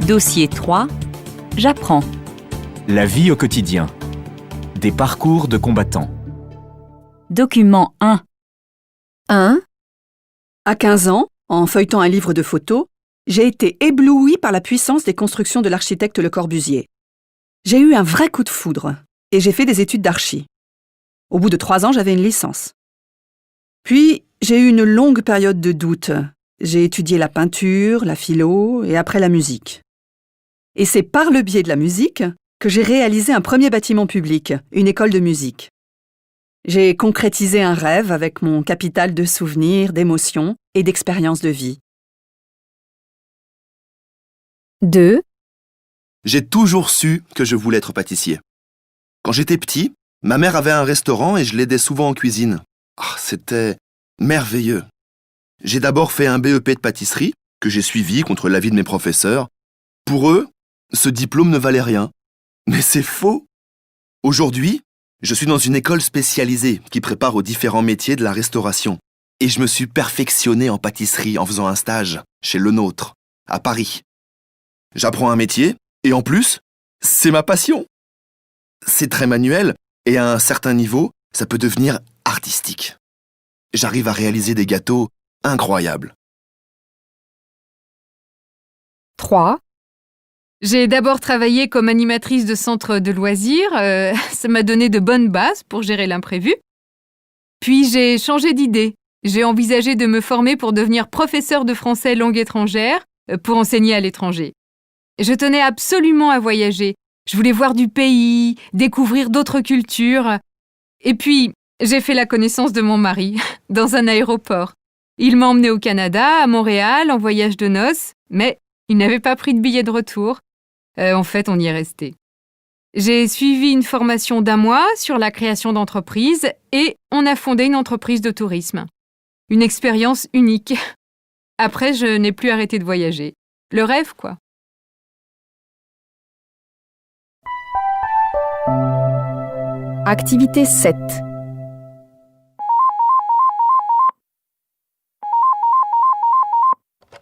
Dossier 3. J'apprends. La vie au quotidien. Des parcours de combattants. Document 1. 1. À 15 ans, en feuilletant un livre de photos, j'ai été ébloui par la puissance des constructions de l'architecte Le Corbusier. J'ai eu un vrai coup de foudre et j'ai fait des études d'archi. Au bout de 3 ans, j'avais une licence. Puis, j'ai eu une longue période de doute. J'ai étudié la peinture, la philo et après la musique. Et c'est par le biais de la musique que j'ai réalisé un premier bâtiment public, une école de musique. J'ai concrétisé un rêve avec mon capital de souvenirs, d'émotions et d'expériences de vie. 2. J'ai toujours su que je voulais être pâtissier. Quand j'étais petit, ma mère avait un restaurant et je l'aidais souvent en cuisine. C'était merveilleux. J'ai d'abord fait un BEP de pâtisserie, que j'ai suivi contre l'avis de mes professeurs. Pour eux, ce diplôme ne valait rien. Mais c'est faux. Aujourd'hui, je suis dans une école spécialisée qui prépare aux différents métiers de la restauration. Et je me suis perfectionné en pâtisserie en faisant un stage chez Le Nôtre, à Paris. J'apprends un métier et en plus, c'est ma passion. C'est très manuel et à un certain niveau, ça peut devenir artistique. J'arrive à réaliser des gâteaux incroyables. 3. J'ai d'abord travaillé comme animatrice de centre de loisirs. Ça m'a donné de bonnes bases pour gérer l'imprévu. Puis j'ai changé d'idée. J'ai envisagé de me former pour devenir professeur de français langue étrangère pour enseigner à l'étranger. Je tenais absolument à voyager. Je voulais voir du pays, découvrir d'autres cultures. Et puis, j'ai fait la connaissance de mon mari dans un aéroport. Il m'a emmenée au Canada, à Montréal, en voyage de noces, mais il n'avait pas pris de billet de retour. En fait, on y est resté. J'ai suivi une formation d'1 mois sur la création d'entreprises et on a fondé une entreprise de tourisme. Une expérience unique. Après, je n'ai plus arrêté de voyager. Le rêve, quoi. Activité 7.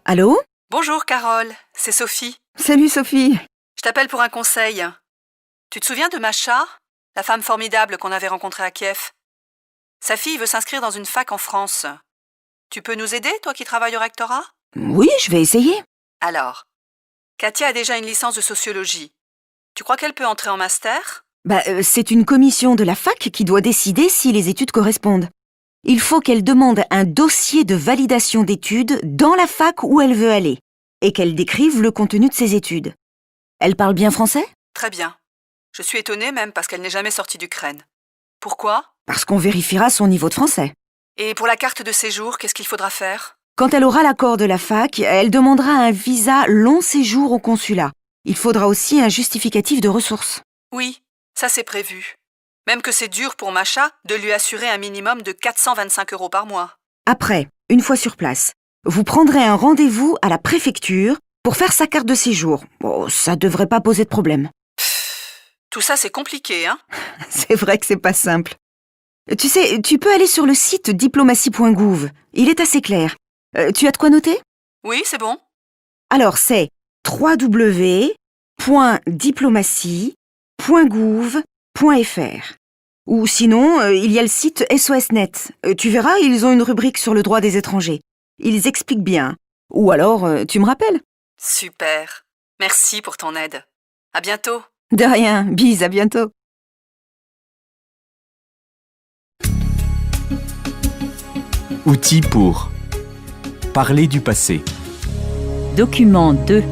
Allô ? Bonjour Carole, c'est Sophie. Salut Sophie. Je t'appelle pour un conseil. Tu te souviens de Masha, la femme formidable qu'on avait rencontrée à Kiev ? Sa fille veut s'inscrire dans une fac en France. Tu peux nous aider, toi qui travailles au rectorat ? Oui, je vais essayer. Alors, Katia a déjà une licence de sociologie. Tu crois qu'elle peut entrer en master ? C'est une commission de la fac qui doit décider si les études correspondent. Il faut qu'elle demande un dossier de validation d'études dans la fac où elle veut aller et qu'elle décrive le contenu de ses études. Elle parle bien français ? Très bien. Je suis étonnée même parce qu'elle n'est jamais sortie d'Ukraine. Pourquoi ? Parce qu'on vérifiera son niveau de français. Et pour la carte de séjour, qu'est-ce qu'il faudra faire ? Quand elle aura l'accord de la fac, elle demandera un visa long séjour au consulat. Il faudra aussi un justificatif de ressources. Oui, ça c'est prévu. Même que c'est dur pour Masha de lui assurer un minimum de 425 € par mois. Après, une fois sur place, vous prendrez un rendez-vous à la préfecture pour faire sa carte de séjour. Ça devrait pas poser de problème. Tout ça c'est compliqué, hein ? C'est vrai que c'est pas simple. Tu sais, tu peux aller sur le site diplomatie.gouv. Il est assez clair. Tu as de quoi noter ? Oui, c'est bon. Alors, c'est www.diplomatie.gouv.fr. Ou sinon, il y a le site SOSnet. Tu verras, ils ont une rubrique sur le droit des étrangers. Ils expliquent bien. Ou alors, tu me rappelles. Super. Merci pour ton aide. À bientôt. De rien. Bise, à bientôt. Outils pour parler du passé. Document 2.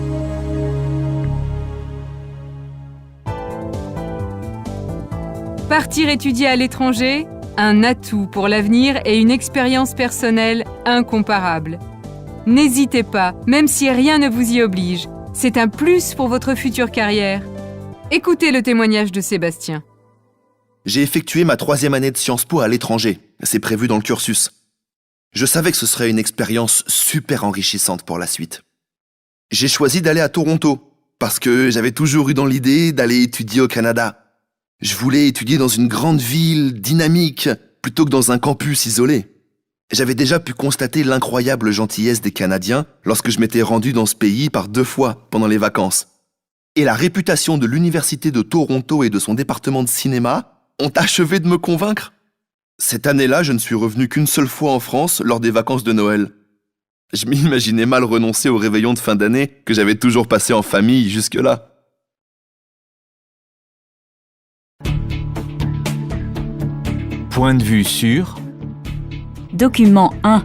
Partir étudier à l'étranger, un atout pour l'avenir et une expérience personnelle incomparable. N'hésitez pas, même si rien ne vous y oblige. C'est un plus pour votre future carrière. Écoutez le témoignage de Sébastien. J'ai effectué ma 3e année de Sciences Po à l'étranger. C'est prévu dans le cursus. Je savais que ce serait une expérience super enrichissante pour la suite. J'ai choisi d'aller à Toronto, parce que j'avais toujours eu dans l'idée d'aller étudier au Canada. Je voulais étudier dans une grande ville dynamique, plutôt que dans un campus isolé. J'avais déjà pu constater l'incroyable gentillesse des Canadiens lorsque je m'étais rendu dans ce pays par 2 fois pendant les vacances. Et la réputation de l'Université de Toronto et de son département de cinéma ont achevé de me convaincre. Cette année-là, je ne suis revenu qu'une seule fois en France lors des vacances de Noël. Je m'imaginais mal renoncer au réveillon de fin d'année que j'avais toujours passé en famille jusque-là. Point de vue sur Document 1.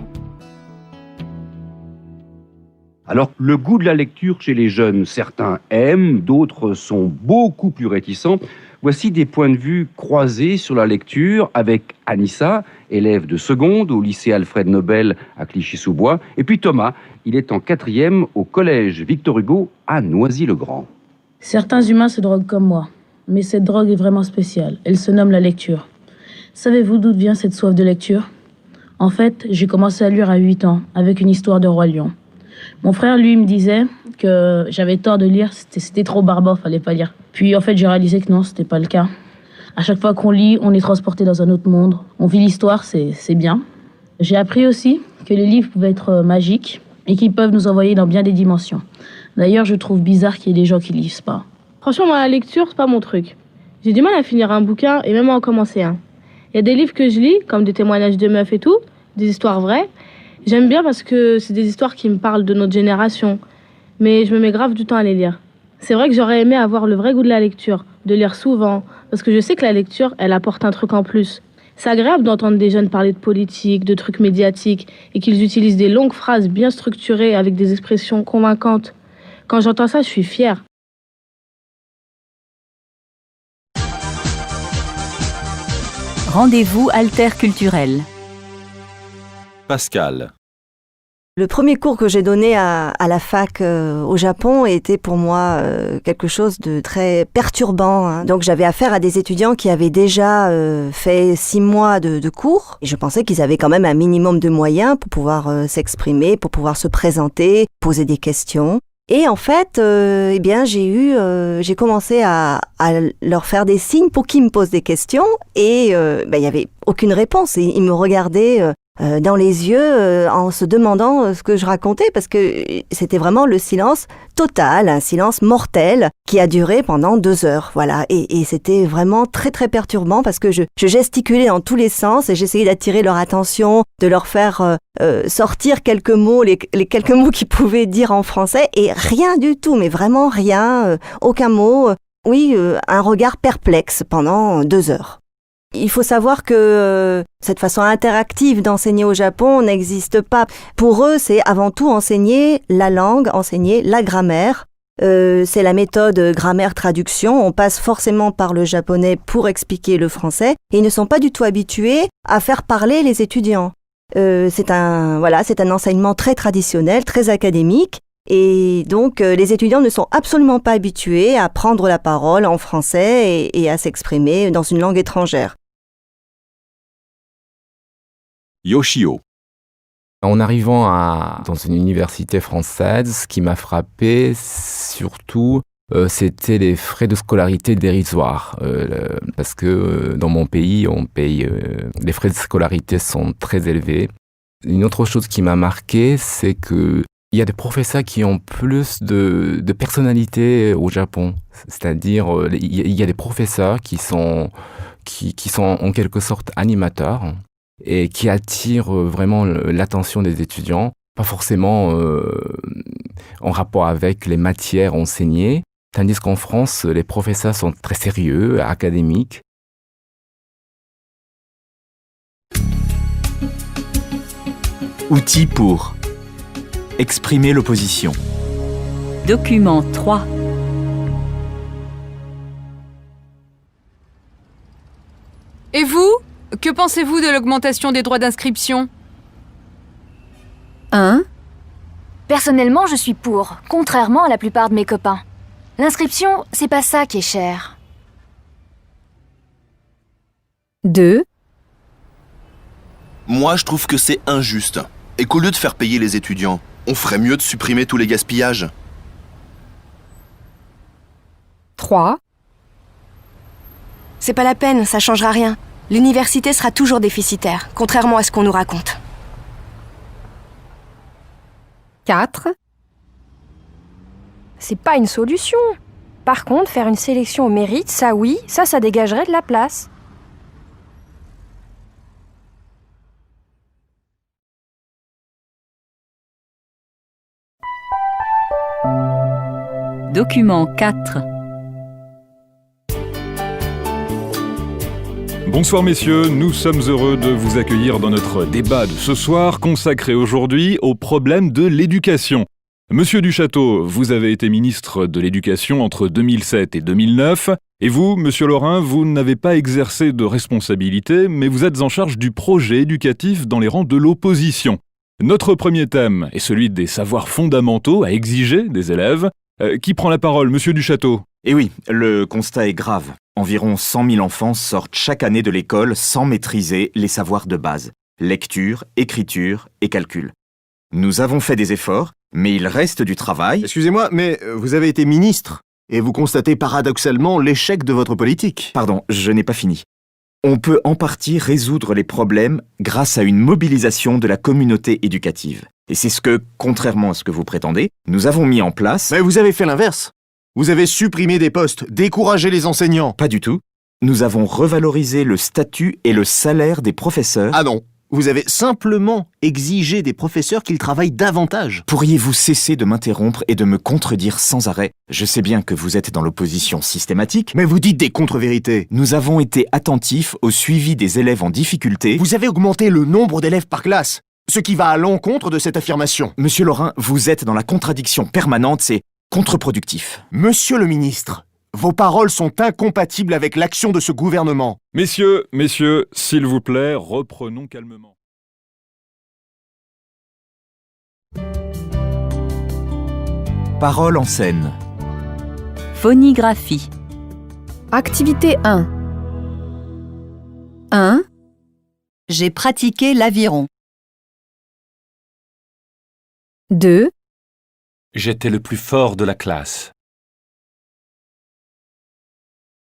Alors, le goût de la lecture chez les jeunes, certains aiment, d'autres sont beaucoup plus réticents. Voici des points de vue croisés sur la lecture avec Anissa, élève de seconde au lycée Alfred Nobel à Clichy-sous-Bois, et puis Thomas, il est en 4e au collège Victor Hugo à Noisy-le-Grand. Certains humains se droguent comme moi, mais cette drogue est vraiment spéciale. Elle se nomme la lecture. Savez-vous d'où vient cette soif de lecture ? En fait, j'ai commencé à lire à 8 ans, avec une histoire de Roi Lion. Mon frère, lui, me disait que j'avais tort de lire, c'était trop barbare, fallait pas lire. Puis en fait, j'ai réalisé que non, c'était pas le cas. À chaque fois qu'on lit, on est transporté dans un autre monde. On vit l'histoire, c'est bien. J'ai appris aussi que les livres pouvaient être magiques et qu'ils peuvent nous envoyer dans bien des dimensions. D'ailleurs, je trouve bizarre qu'il y ait des gens qui lisent pas. Franchement, moi, la lecture, c'est pas mon truc. J'ai du mal à finir un bouquin et même à en commencer un. Il y a des livres que je lis, comme des témoignages de meufs et tout, des histoires vraies. J'aime bien parce que c'est des histoires qui me parlent de notre génération. Mais je me mets grave du temps à les lire. C'est vrai que j'aurais aimé avoir le vrai goût de la lecture, de lire souvent, parce que je sais que la lecture, elle apporte un truc en plus. C'est agréable d'entendre des jeunes parler de politique, de trucs médiatiques, et qu'ils utilisent des longues phrases bien structurées avec des expressions convaincantes. Quand j'entends ça, je suis fière. Rendez-vous interculturel. Pascal. Le premier cours que j'ai donné à la fac au Japon était pour moi quelque chose de très perturbant, hein. Donc j'avais affaire à des étudiants qui avaient déjà fait 6 mois de cours. Et je pensais qu'ils avaient quand même un minimum de moyens pour pouvoir s'exprimer, pour pouvoir se présenter, poser des questions. Et en fait, eh bien, j'ai commencé à leur faire des signes pour qu'ils me posent des questions. Et il y avait aucune réponse. Et ils me regardaient dans les yeux en se demandant ce que je racontais, parce que c'était vraiment le silence total, un silence mortel qui a duré pendant 2 heures. Voilà. Et c'était vraiment très très perturbant parce que je gesticulais dans tous les sens et j'essayais d'attirer leur attention, de leur faire sortir quelques mots, les quelques mots qu'ils pouvaient dire en français, et rien du tout, mais vraiment rien, aucun mot. Oui, un regard perplexe pendant 2 heures. Il faut savoir que cette façon interactive d'enseigner au Japon n'existe pas. Pour eux, c'est avant tout enseigner la langue, enseigner la grammaire. C'est la méthode grammaire-traduction. On passe forcément par le japonais pour expliquer le français. Et ils ne sont pas du tout habitués à faire parler les étudiants. C'est un enseignement très traditionnel, très académique. Et donc, les étudiants ne sont absolument pas habitués à prendre la parole en français et à s'exprimer dans une langue étrangère. Yoshio. En arrivant dans une université française, ce qui m'a frappé surtout, c'était les frais de scolarité dérisoires. Parce que dans mon pays, on paye, les frais de scolarité sont très élevés. Une autre chose qui m'a marqué, c'est que il y a des professeurs qui ont plus de personnalité au Japon. C'est-à-dire, il y a des professeurs qui sont en quelque sorte animateurs et qui attirent vraiment l'attention des étudiants, pas forcément en rapport avec les matières enseignées, tandis qu'en France, les professeurs sont très sérieux, académiques. Outils pour exprimer l'opposition. Document 3. Et vous ? Que pensez-vous de l'augmentation des droits d'inscription ? 1, Personnellement, je suis pour, contrairement à la plupart de mes copains. L'inscription, c'est pas ça qui est cher. 2, Moi, je trouve que c'est injuste. Et qu'au lieu de faire payer les étudiants, on ferait mieux de supprimer tous les gaspillages. 3, C'est pas la peine, ça changera rien. L'université sera toujours déficitaire, contrairement à ce qu'on nous raconte. 4, C'est pas une solution. Par contre, faire une sélection au mérite, ça oui, ça dégagerait de la place. Document 4. Bonsoir messieurs, nous sommes heureux de vous accueillir dans notre débat de ce soir consacré aujourd'hui au problème de l'éducation. Monsieur Duchâteau, vous avez été ministre de l'Éducation entre 2007 et 2009, et vous, monsieur Laurin, vous n'avez pas exercé de responsabilité, mais vous êtes en charge du projet éducatif dans les rangs de l'opposition. Notre premier thème est celui des savoirs fondamentaux à exiger des élèves. Qui prend la parole, monsieur Duchâteau ? Et oui, le constat est grave. Environ 100 000 enfants sortent chaque année de l'école sans maîtriser les savoirs de base. Lecture, écriture et calcul. Nous avons fait des efforts, mais il reste du travail. Excusez-moi, mais vous avez été ministre, et vous constatez paradoxalement l'échec de votre politique. Pardon, je n'ai pas fini. On peut en partie résoudre les problèmes grâce à une mobilisation de la communauté éducative. Et c'est ce que, contrairement à ce que vous prétendez, nous avons mis en place... Mais vous avez fait l'inverse. Vous avez supprimé des postes, découragé les enseignants. Pas du tout. Nous avons revalorisé le statut et le salaire des professeurs. Ah non, vous avez simplement exigé des professeurs qu'ils travaillent davantage. Pourriez-vous cesser de m'interrompre et de me contredire sans arrêt ? Je sais bien que vous êtes dans l'opposition systématique. Mais vous dites des contre-vérités. Nous avons été attentifs au suivi des élèves en difficulté. Vous avez augmenté le nombre d'élèves par classe, ce qui va à l'encontre de cette affirmation. Monsieur Laurin, vous êtes dans la contradiction permanente, c'est contre-productif. Monsieur le ministre, vos paroles sont incompatibles avec l'action de ce gouvernement. Messieurs, s'il vous plaît, reprenons calmement. Parole en scène. Phonigraphie. Activité 1. 1. J'ai pratiqué l'aviron. 2. J'étais le plus fort de la classe.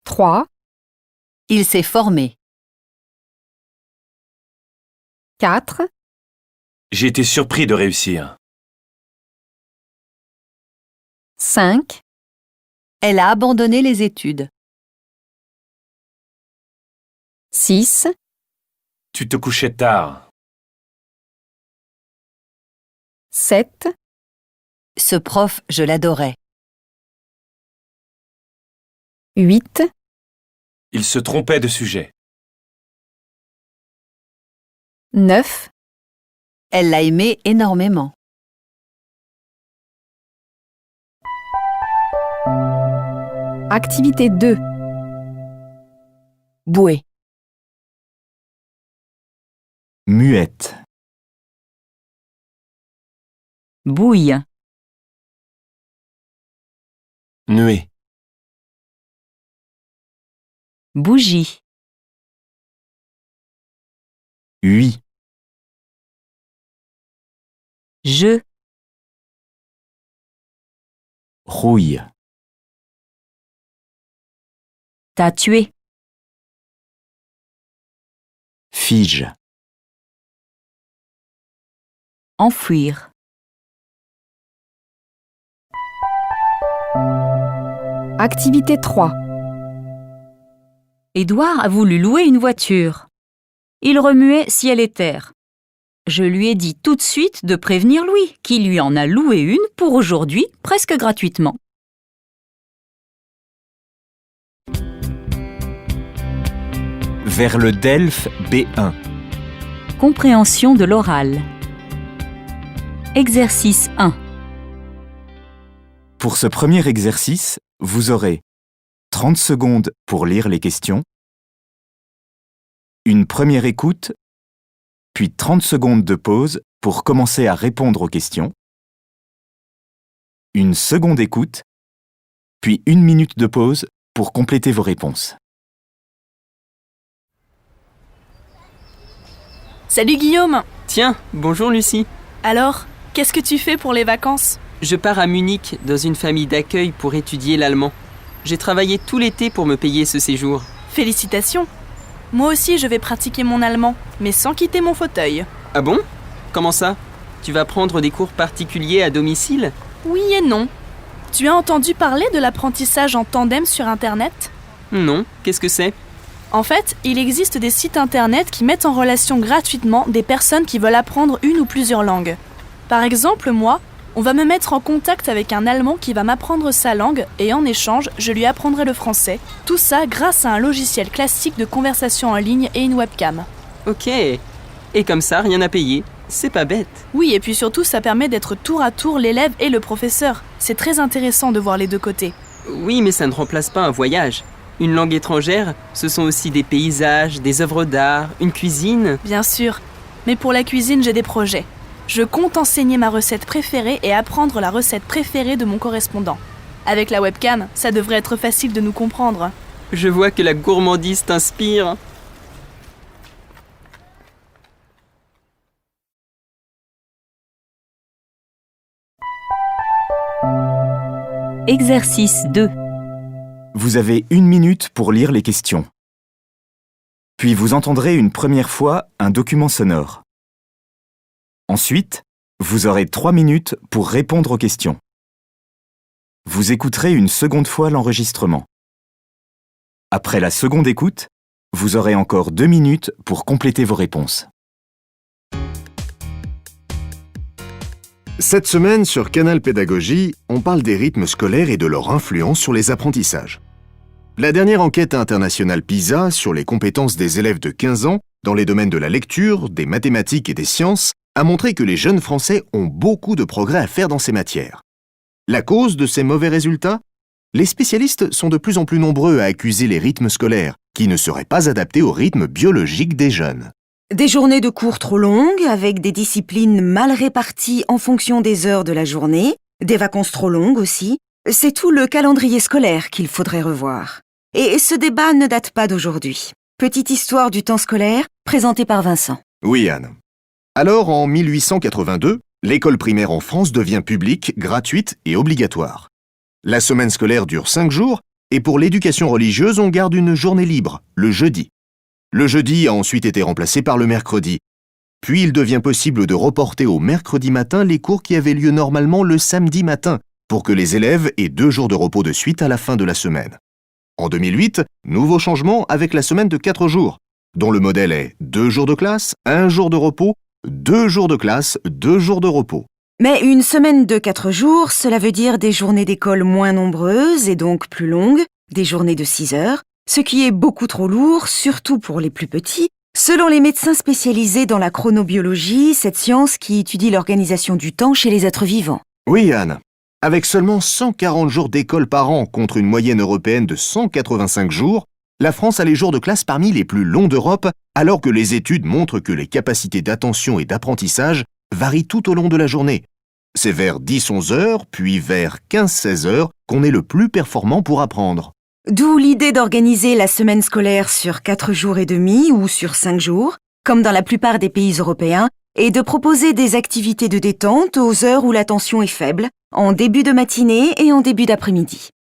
3. Il s'est formé. 4. J'ai été surpris de réussir. 5. Elle a abandonné les études. 6. Tu te couchais tard. 7. Ce prof, je l'adorais. 8. Il se trompait de sujet. 9. Elle l'a aimé énormément. Activité 2. Bouée. Muette. Bouille. Nuée. Bougie. Hui. Je. Rouille. T'as tué. Fige. Enfouir. Activité 3. Édouard a voulu louer une voiture. Il remuait ciel et terre. Je lui ai dit tout de suite de prévenir Louis, qui lui en a loué une pour aujourd'hui, presque gratuitement. Vers le DELF B1. Compréhension de l'oral. Exercice 1. Pour ce premier exercice, vous aurez 30 secondes pour lire les questions, une première écoute, puis 30 secondes de pause pour commencer à répondre aux questions, une seconde écoute, puis 1 minute de pause pour compléter vos réponses. Salut Guillaume! Tiens, bonjour Lucie. Alors, qu'est-ce que tu fais pour les vacances? Je pars à Munich dans une famille d'accueil pour étudier l'allemand. J'ai travaillé tout l'été pour me payer ce séjour. Félicitations! Moi aussi je vais pratiquer mon allemand, mais sans quitter mon fauteuil. Ah bon? Comment ça? Tu vas prendre des cours particuliers à domicile? Oui et non. Tu as entendu parler de l'apprentissage en tandem sur Internet? Non, qu'est-ce que c'est? En fait, il existe des sites Internet qui mettent en relation gratuitement des personnes qui veulent apprendre une ou plusieurs langues. Par exemple, moi, on va me mettre en contact avec un Allemand qui va m'apprendre sa langue et en échange, je lui apprendrai le français. Tout ça grâce à un logiciel classique de conversation en ligne et une webcam. Ok. Et comme ça, rien à payer. C'est pas bête. Oui, et puis surtout, ça permet d'être tour à tour l'élève et le professeur. C'est très intéressant de voir les deux côtés. Oui, mais ça ne remplace pas un voyage. Une langue étrangère, ce sont aussi des paysages, des œuvres d'art, une cuisine. Bien sûr. Mais pour la cuisine, j'ai des projets. Je compte enseigner ma recette préférée et apprendre la recette préférée de mon correspondant. Avec la webcam, ça devrait être facile de nous comprendre. Je vois que la gourmandise t'inspire. Exercice 2. Vous avez 1 minute pour lire les questions. Puis vous entendrez une première fois un document sonore. Ensuite, vous aurez 3 minutes pour répondre aux questions. Vous écouterez une seconde fois l'enregistrement. Après la seconde écoute, vous aurez encore 2 minutes pour compléter vos réponses. Cette semaine, sur Canal Pédagogie, on parle des rythmes scolaires et de leur influence sur les apprentissages. La dernière enquête internationale PISA sur les compétences des élèves de 15 ans dans les domaines de la lecture, des mathématiques et des sciences a montré que les jeunes Français ont beaucoup de progrès à faire dans ces matières. La cause de ces mauvais résultats? Les spécialistes sont de plus en plus nombreux à accuser les rythmes scolaires, qui ne seraient pas adaptés au rythme biologique des jeunes. Des journées de cours trop longues, avec des disciplines mal réparties en fonction des heures de la journée, des vacances trop longues aussi, c'est tout le calendrier scolaire qu'il faudrait revoir. Et ce débat ne date pas d'aujourd'hui. Petite histoire du temps scolaire, présentée par Vincent. Oui, Anne. Alors, en 1882, l'école primaire en France devient publique, gratuite et obligatoire. La semaine scolaire dure 5 jours, et pour l'éducation religieuse, on garde une journée libre, le jeudi. Le jeudi a ensuite été remplacé par le mercredi. Puis il devient possible de reporter au mercredi matin les cours qui avaient lieu normalement le samedi matin, pour que les élèves aient 2 jours de repos de suite à la fin de la semaine. En 2008, nouveau changement avec la semaine de 4 jours, dont le modèle est 2 jours de classe, 1 jour de repos, 2 jours de classe, 2 jours de repos. Mais une semaine de 4 jours, cela veut dire des journées d'école moins nombreuses et donc plus longues, des journées de 6 heures, ce qui est beaucoup trop lourd, surtout pour les plus petits, selon les médecins spécialisés dans la chronobiologie, cette science qui étudie l'organisation du temps chez les êtres vivants. Oui, Anne. Avec seulement 140 jours d'école par an contre une moyenne européenne de 185 jours, la France a les jours de classe parmi les plus longs d'Europe, alors que les études montrent que les capacités d'attention et d'apprentissage varient tout au long de la journée. C'est vers 10-11 heures, puis vers 15-16 heures qu'on est le plus performant pour apprendre. D'où l'idée d'organiser la semaine scolaire sur 4 jours et demi ou sur 5 jours, comme dans la plupart des pays européens, et de proposer des activités de détente aux heures où l'attention est faible, en début de matinée et en début d'après-midi.